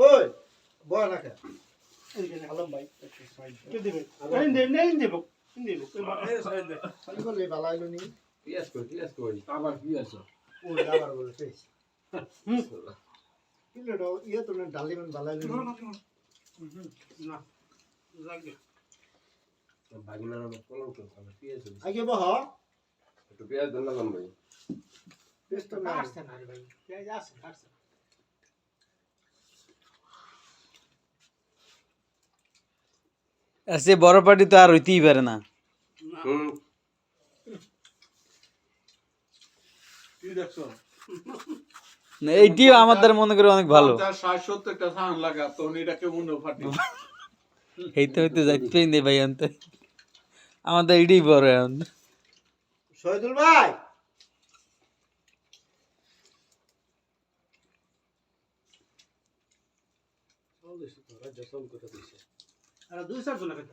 ওই বয় না কে আলম ভাই কে দিবে আরে নেই দেব দেব খালি বলে বালাইলো নি পিয়াজ করি আবার পিয়াজ ওই আবার বলে পেছ কিলো ইয়ে তো না ডালি মান বালাইলো না লাগে বাগিনার মত কলম তো পিয়াজ আগে বহ একটু পিয়াজ দেন না ভাই পেছ তো না আসছে না রে ভাই পেঁয়াজ আছে কাটছে সে বড় পার্টি তো আর হইতেই পারে না। হুম কি দেখছো না, এইটিও আমাদের মনে করে অনেক ভালো। 50-60 টা সান লাগা তো এটাকে মনে ফাটি হইতে হইতে যাইতেই নেই ভাই আনতে, আমাদের এইটাই বড় এখন। শহীদুল ভাই চল দিছি তো রাজ্য চল কথা দিছে আর 2-4 জন লাগে